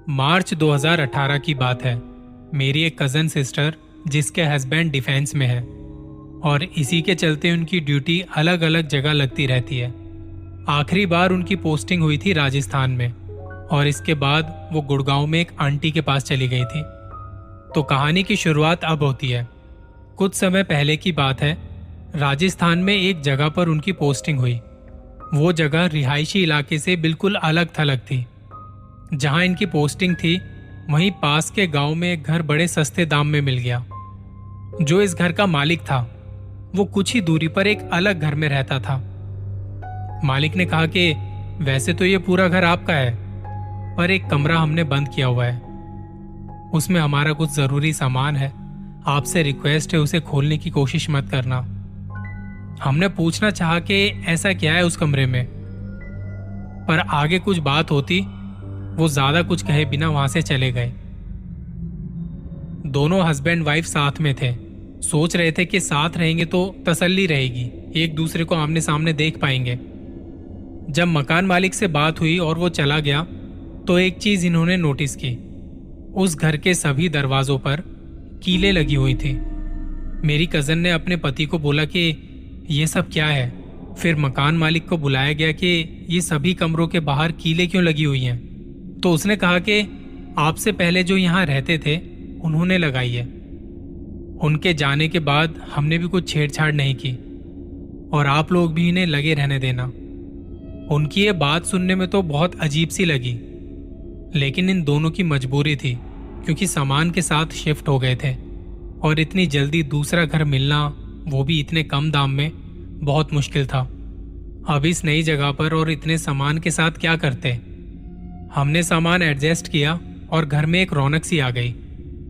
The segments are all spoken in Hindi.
मार्च 2018 की बात है। मेरी एक कज़न सिस्टर जिसके हस्बैंड डिफेंस में है और इसी के चलते उनकी ड्यूटी अलग अलग जगह लगती रहती है। आखिरी बार उनकी पोस्टिंग हुई थी राजस्थान में और इसके बाद वो गुड़गांव में एक आंटी के पास चली गई थी। तो कहानी की शुरुआत अब होती है। कुछ समय पहले की बात है। राजस्थान में एक जगह पर उनकी पोस्टिंग हुई। वो जगह रिहायशी इलाके से बिल्कुल अलग थलग थी। जहां इनकी पोस्टिंग थी वहीं पास के गांव में एक घर बड़े सस्ते दाम में मिल गया। जो इस घर का मालिक था वो कुछ ही दूरी पर एक अलग घर में रहता था। मालिक ने कहा कि वैसे तो ये पूरा घर आपका है, पर एक कमरा हमने बंद किया हुआ है। उसमें हमारा कुछ जरूरी सामान है, आपसे रिक्वेस्ट है उसे खोलने की कोशिश मत करना। हमने पूछना चाहा कि ऐसा क्या है उस कमरे में, पर आगे कुछ बात होती वो ज्यादा कुछ कहे बिना वहां से चले गए। दोनों हस्बैंड वाइफ साथ में थे। सोच रहे थे कि साथ रहेंगे तो तसल्ली रहेगी, एक दूसरे को आमने सामने देख पाएंगे। जब मकान मालिक से बात हुई और वो चला गया तो एक चीज इन्होंने नोटिस की। उस घर के सभी दरवाजों पर कीलें लगी हुई थी। मेरी कजन ने अपने पति को बोला कि ये सब क्या है। फिर मकान मालिक को बुलाया गया कि ये सभी कमरों के बाहर कीलें क्यों लगी हुई हैं। तो उसने कहा कि आपसे पहले जो यहाँ रहते थे उन्होंने लगाई है। उनके जाने के बाद हमने भी कुछ छेड़छाड़ नहीं की और आप लोग भी इन्हें लगे रहने देना। उनकी ये बात सुनने में तो बहुत अजीब सी लगी, लेकिन इन दोनों की मजबूरी थी क्योंकि सामान के साथ शिफ्ट हो गए थे और इतनी जल्दी दूसरा घर मिलना, वो भी इतने कम दाम में, बहुत मुश्किल था। अब इस नई जगह पर और इतने सामान के साथ क्या करते। हमने सामान एडजस्ट किया और घर में एक रौनक सी आ गई।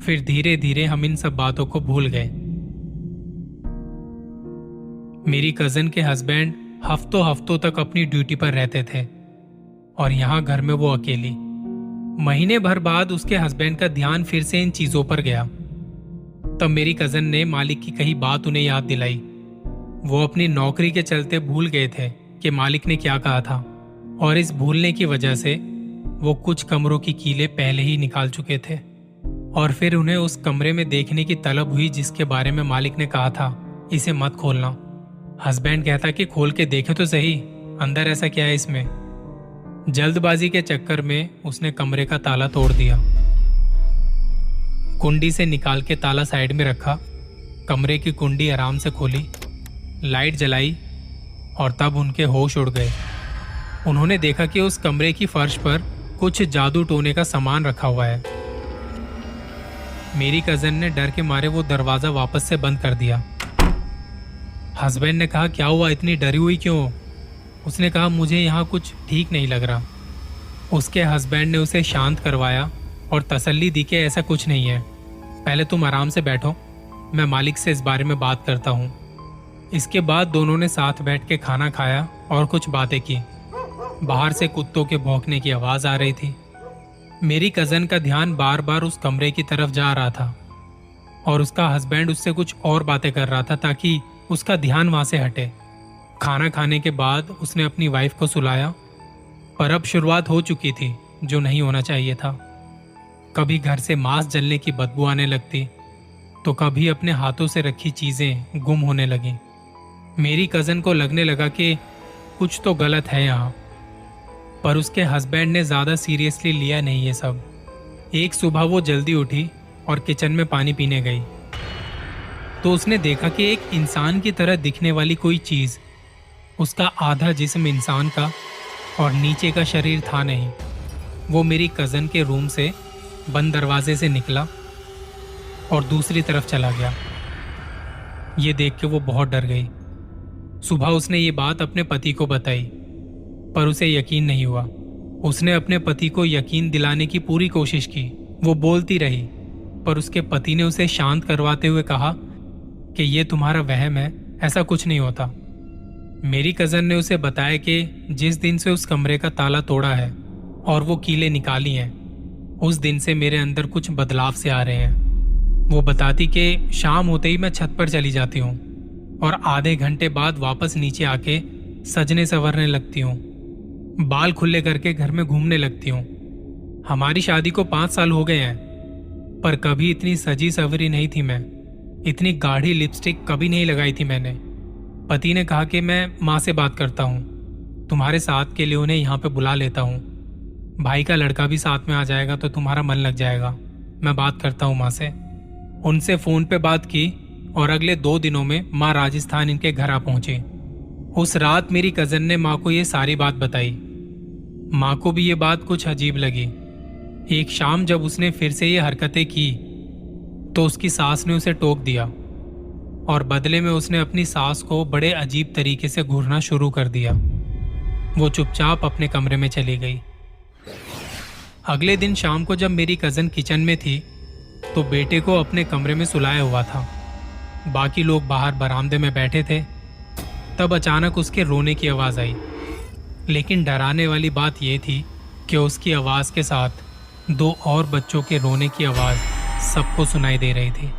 फिर धीरे धीरे हम इन सब बातों को भूल गए। मेरी कजन के हस्बैंड हफ्तों हफ्तों तक अपनी ड्यूटी पर रहते थे और यहाँ घर में वो अकेली। महीने भर बाद उसके हस्बैंड का ध्यान फिर से इन चीजों पर गया। तब मेरी कजन ने मालिक की कही बात उन्हें याद दिलाई। वो अपनी नौकरी के चलते भूल गए थे कि मालिक ने क्या कहा था और इस भूलने की वजह से वो कुछ कमरों की कीलें पहले ही निकाल चुके थे। और फिर उन्हें उस कमरे में देखने की तलब हुई जिसके बारे में मालिक ने कहा था इसे मत खोलना। हस्बैंड कहता कि खोल के देखे तो सही, अंदर ऐसा क्या है इसमें। जल्दबाजी के चक्कर में उसने कमरे का ताला तोड़ दिया। कुंडी से निकाल के ताला साइड में रखा, कमरे की कुंडी आराम से खोली, लाइट जलाई और तब उनके होश उड़ गए। उन्होंने देखा कि उस कमरे की फर्श पर कुछ जादू टोने का सामान रखा हुआ है। मेरी कजन ने डर के मारे वो दरवाजा वापस से बंद कर दिया। हस्बैंड ने कहा क्या हुआ, इतनी डरी हुई क्यों। उसने कहा मुझे यहाँ कुछ ठीक नहीं लग रहा। उसके हस्बैंड ने उसे शांत करवाया और तसल्ली दी कि ऐसा कुछ नहीं है, पहले तुम आराम से बैठो, मैं मालिक से इस बारे में बात करता हूँ। इसके बाद दोनों ने साथ बैठ के खाना खाया और कुछ बातें की। बाहर से कुत्तों के भौंकने की आवाज आ रही थी। मेरी कजन का ध्यान बार बार उस कमरे की तरफ जा रहा था और उसका हस्बैंड उससे कुछ और बातें कर रहा था ताकि उसका ध्यान वहां से हटे। खाना खाने के बाद उसने अपनी वाइफ को सुलाया, पर अब शुरुआत हो चुकी थी जो नहीं होना चाहिए था। कभी घर से मांस जलने की बदबू आने लगती तो कभी अपने हाथों से रखी चीजें गुम होने लगी। मेरी कजन को लगने लगा कि कुछ तो गलत है यहाँ, पर उसके हस्बैंड ने ज्यादा सीरियसली लिया नहीं ये सब। एक सुबह वो जल्दी उठी और किचन में पानी पीने गई तो उसने देखा कि एक इंसान की तरह दिखने वाली कोई चीज, उसका आधा जिस्म इंसान का और नीचे का शरीर था नहीं। वो मेरी कजन के रूम से बंद दरवाजे से निकला और दूसरी तरफ चला गया। ये देख के वो बहुत डर गई। सुबह उसने ये बात अपने पति को बताई, पर उसे यकीन नहीं हुआ। उसने अपने पति को यकीन दिलाने की पूरी कोशिश की। वो बोलती रही, पर उसके पति ने उसे शांत करवाते हुए कहा कि ये तुम्हारा वहम है, ऐसा कुछ नहीं होता। मेरी कजन ने उसे बताया कि जिस दिन से उस कमरे का ताला तोड़ा है और वो कीलें निकाली हैं, उस दिन से मेरे अंदर कुछ बदलाव से आ रहे हैं। वो बताती कि शाम होते ही मैं छत पर चली जाती हूँ और आधे घंटे बाद वापस नीचे आके सजने संवरने लगती हूँ। बाल खुले करके घर में घूमने लगती हूँ। हमारी शादी को 5 साल हो गए हैं, पर कभी इतनी सजी सवरी नहीं थी मैं। इतनी गाढ़ी लिपस्टिक कभी नहीं लगाई थी मैंने। पति ने कहा कि मैं माँ से बात करता हूँ, तुम्हारे साथ के लिए उन्हें यहाँ पे बुला लेता हूँ। भाई का लड़का भी साथ में आ जाएगा तो तुम्हारा मन लग जाएगा। मैं बात करता हूँ माँ से। उनसे फोन पे बात की और अगले 2 दिनों में माँ राजस्थान इनके घर आ पहुंची। उस रात मेरी कजन ने माँ को ये सारी बात बताई। माँ को भी ये बात कुछ अजीब लगी। एक शाम जब उसने फिर से ये हरकतें की तो उसकी सास ने उसे टोक दिया और बदले में उसने अपनी सास को बड़े अजीब तरीके से घूरना शुरू कर दिया। वो चुपचाप अपने कमरे में चली गई। अगले दिन शाम को जब मेरी कजन किचन में थी तो बेटे को अपने कमरे में सुलाया हुआ था। बाकी लोग बाहर बरामदे में बैठे थे। तब अचानक उसके रोने की आवाज़ आई। लेकिन डराने वाली बात यह थी कि उसकी आवाज़ के साथ 2 और बच्चों के रोने की आवाज़ सबको सुनाई दे रही थी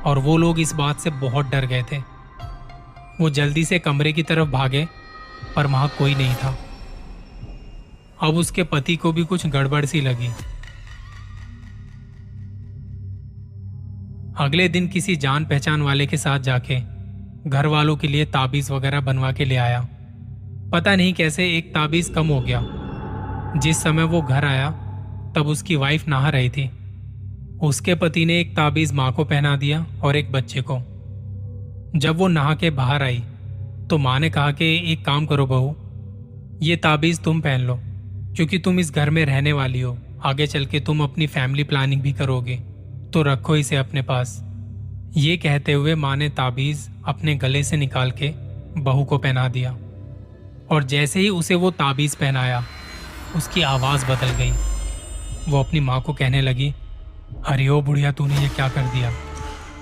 और वो लोग इस बात से बहुत डर गए थे। वो जल्दी से कमरे की तरफ भागे पर वहाँ कोई नहीं था। अब उसके पति को भी कुछ गड़बड़ सी लगी। अगले दिन किसी जान पहचान वाले के साथ जाके घर वालों के लिए ताबीज वगैरह बनवा के ले आया। पता नहीं कैसे एक ताबीज कम हो गया। जिस समय वो घर आया तब उसकी वाइफ नहा रही थी। उसके पति ने एक ताबीज माँ को पहना दिया और एक बच्चे को। जब वो नहा के बाहर आई तो माँ ने कहा कि एक काम करो बहू, ये ताबीज तुम पहन लो क्योंकि तुम इस घर में रहने वाली हो। आगे चल के तुम अपनी फैमिली प्लानिंग भी करोगे तो रखो इसे अपने पास। ये कहते हुए माँ ने ताबीज अपने गले से निकाल के बहू को पहना दिया और जैसे ही उसे वो ताबीज पहनाया उसकी आवाज़ बदल गई। वो अपनी माँ को कहने लगी, अरे ओ बुढ़िया, तूने ये क्या कर दिया?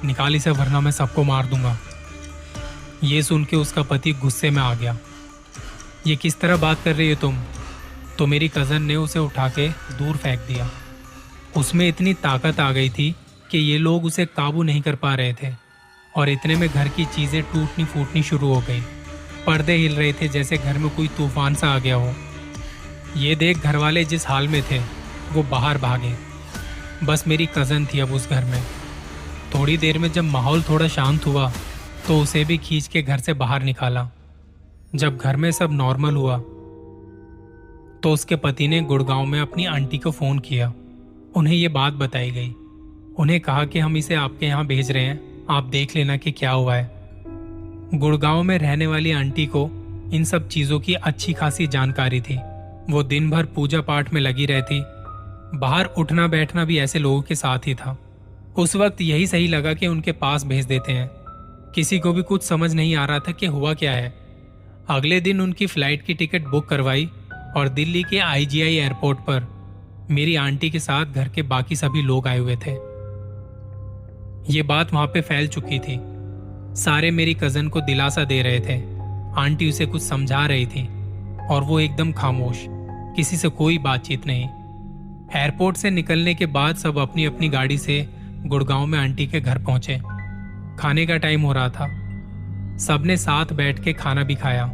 निकाल इसे वरना मैं सबको मार दूंगा। ये सुन के उसका पति गुस्से में आ गया। ये किस तरह बात कर रही हो तुम? तो मेरी कज़न ने उसे उठा के दूर फेंक दिया। उसमें इतनी ताकत आ गई थी कि ये लोग उसे काबू नहीं कर पा रहे थे और इतने में घर की चीज़ें टूटनी फूटनी शुरू हो गई। पर्दे हिल रहे थे जैसे घर में कोई तूफान सा आ गया हो। ये देख घर वाले जिस हाल में थे वो बाहर भागे। बस मेरी कज़न थी अब उस घर में। थोड़ी देर में जब माहौल थोड़ा शांत हुआ तो उसे भी खींच के घर से बाहर निकाला। जब घर में सब नॉर्मल हुआ तो उसके पति ने गुड़गांव में अपनी आंटी को फ़ोन किया। उन्हें ये बात बताई गई। उन्हें कहा कि हम इसे आपके यहाँ भेज रहे हैं, आप देख लेना कि क्या हुआ है। गुड़गांव में रहने वाली आंटी को इन सब चीज़ों की अच्छी खासी जानकारी थी। वो दिन भर पूजा पाठ में लगी रहती। बाहर उठना बैठना भी ऐसे लोगों के साथ ही था। उस वक्त यही सही लगा कि उनके पास भेज देते हैं। किसी को भी कुछ समझ नहीं आ रहा था कि हुआ क्या है। अगले दिन उनकी फ्लाइट की टिकट बुक करवाई और दिल्ली के IGI एयरपोर्ट पर मेरी आंटी के साथ घर के बाकी सभी लोग आए हुए थे। ये बात वहां पे फैल चुकी थी। सारे मेरी कज़न को दिलासा दे रहे थे। आंटी उसे कुछ समझा रही थी और वो एकदम खामोश, किसी से कोई बातचीत नहीं। एयरपोर्ट से निकलने के बाद सब अपनी अपनी गाड़ी से गुड़गांव में आंटी के घर पहुंचे। खाने का टाइम हो रहा था। सबने साथ बैठ के खाना भी खाया।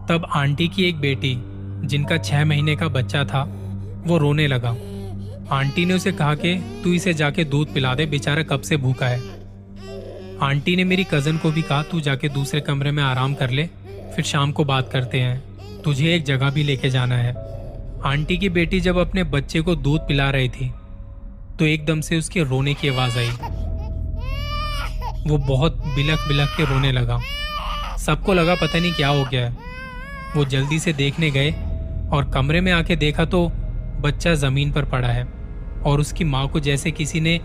तब आंटी की एक बेटी जिनका 6 महीने का बच्चा था वो रोने लगा। आंटी ने उसे कहा कि तू इसे जाके दूध पिला दे, बेचारा कब से भूखा है। आंटी ने मेरी कज़न को भी कहा तू जाके दूसरे कमरे में आराम कर ले, फिर शाम को बात करते हैं, तुझे एक जगह भी लेके जाना है। आंटी की बेटी जब अपने बच्चे को दूध पिला रही थी तो एकदम से उसके रोने की आवाज़ आई। वो बहुत बिलख बिलख के रोने लगा। सबको लगा पता नहीं क्या हो गया है। वो जल्दी से देखने गए और कमरे में आके देखा तो बच्चा ज़मीन पर पड़ा है और उसकी माँ को जैसे किसी ने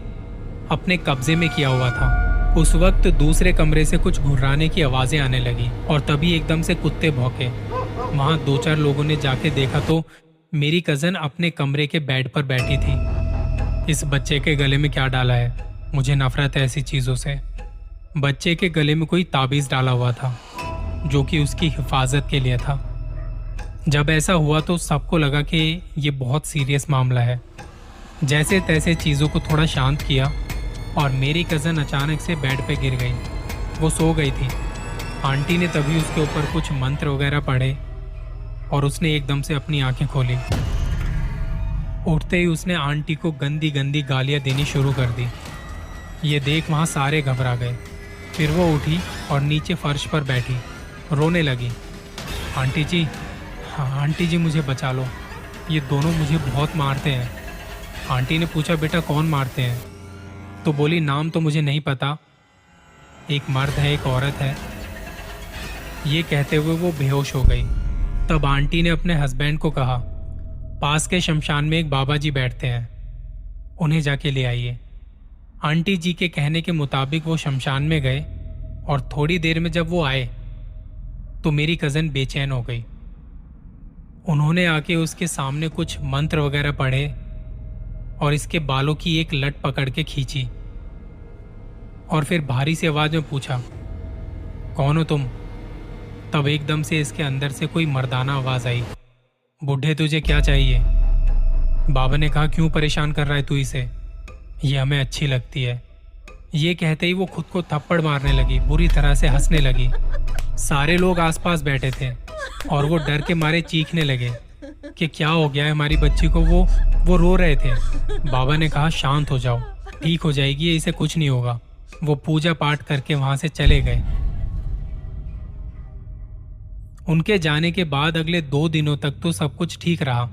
अपने कब्जे में किया हुआ था। उस वक्त दूसरे कमरे से कुछ घुर्राने की आवाज़ें आने लगी और तभी एकदम से कुत्ते भौंके। वहाँ 2-4 लोगों ने जाके देखा तो मेरी कज़न अपने कमरे के बेड पर बैठी थी। इस बच्चे के गले में क्या डाला है? मुझे नफरत है ऐसी चीज़ों से। बच्चे के गले में कोई ताबीज़ डाला हुआ था जो कि उसकी हिफाजत के लिए था। जब ऐसा हुआ तो सबको लगा कि ये बहुत सीरियस मामला है। जैसे तैसे चीज़ों को थोड़ा शांत किया और मेरी कज़न अचानक से बेड पे गिर गई। वो सो गई थी। आंटी ने तभी उसके ऊपर कुछ मंत्र वगैरह पढ़े और उसने एकदम से अपनी आंखें खोली। उठते ही उसने आंटी को गंदी गंदी गालियां देनी शुरू कर दी। ये देख वहाँ सारे घबरा गए। फिर वो उठी और नीचे फर्श पर बैठी रोने लगी। आंटी जी, हाँ आंटी जी मुझे बचा लो, ये दोनों मुझे बहुत मारते हैं। आंटी ने पूछा बेटा कौन मारते हैं? तो बोली नाम तो मुझे नहीं पता, एक मर्द है एक औरत है। ये कहते हुए वो बेहोश हो गई। तब आंटी ने अपने हस्बैंड को कहा पास के शमशान में एक बाबा जी बैठते हैं, उन्हें जाके ले आइए। आंटी जी के कहने के मुताबिक वो शमशान में गए और थोड़ी देर में जब वो आए तो मेरी कज़न बेचैन हो गई। उन्होंने आके उसके सामने कुछ मंत्र वगैरह पढ़े और इसके बालों की एक लट पकड़ के खींची और फिर भारी सी आवाज में पूछा कौन हो तुम? तब एकदम से इसके अंदर से कोई मर्दाना आवाज आई, बूढ़े तुझे क्या चाहिए? बाबा ने कहा क्यों परेशान कर रहा है तू इसे, ये हमें अच्छी लगती है। ये कहते ही वो खुद को थप्पड़ मारने लगी, बुरी तरह से हंसने लगी। सारे लोग आसपास बैठे थे और वो डर के मारे चीखने लगे कि क्या हो गया है हमारी बच्ची को। वो रो रहे थे। बाबा ने कहा शांत हो जाओ, ठीक हो जाएगी, इसे कुछ नहीं होगा। वो पूजा पाठ करके वहां से चले गए। उनके जाने के बाद अगले 2 दिनों तक तो सब कुछ ठीक रहा,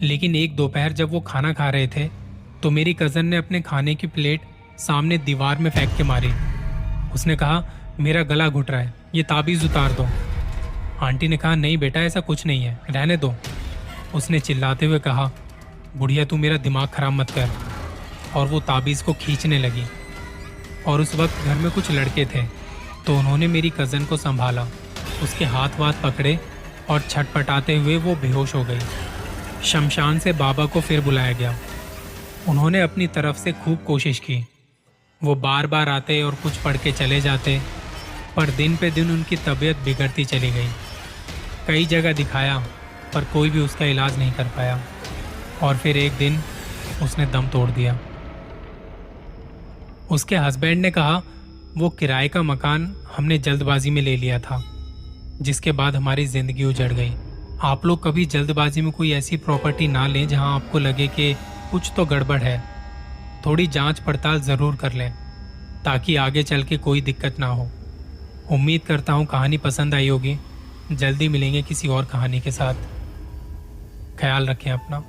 लेकिन एक दोपहर जब वो खाना खा रहे थे तो मेरी कज़न ने अपने खाने की प्लेट सामने दीवार में फेंक के मारी। उसने कहा मेरा गला घुट रहा है, ये ताबीज़ उतार दो। आंटी ने कहा नहीं बेटा ऐसा कुछ नहीं है, रहने दो। उसने चिल्लाते हुए कहा बुढ़िया तू मेरा दिमाग खराब मत कर, और वो ताबीज़ को खींचने लगी। और उस वक्त घर में कुछ लड़के थे तो उन्होंने मेरी कज़न को संभाला, उसके हाथ वाथ पकड़े और छटपटाते हुए वो बेहोश हो गई। शमशान से बाबा को फिर बुलाया गया। उन्होंने अपनी तरफ से खूब कोशिश की, वो बार बार आते और कुछ पढ़ के चले जाते, पर दिन पे दिन उनकी तबीयत बिगड़ती चली गई। कई जगह दिखाया पर कोई भी उसका इलाज नहीं कर पाया और फिर एक दिन उसने दम तोड़ दिया। उसके हस्बैंड ने कहा वो किराए का मकान हमने जल्दबाजी में ले लिया था, जिसके बाद हमारी ज़िंदगी उजड़ गई। आप लोग कभी जल्दबाजी में कोई ऐसी प्रॉपर्टी ना लें जहां आपको लगे कि कुछ तो गड़बड़ है। थोड़ी जांच पड़ताल ज़रूर कर लें ताकि आगे चल के कोई दिक्कत ना हो। उम्मीद करता हूँ कहानी पसंद आई होगी। जल्दी मिलेंगे किसी और कहानी के साथ। ख्याल रखें अपना।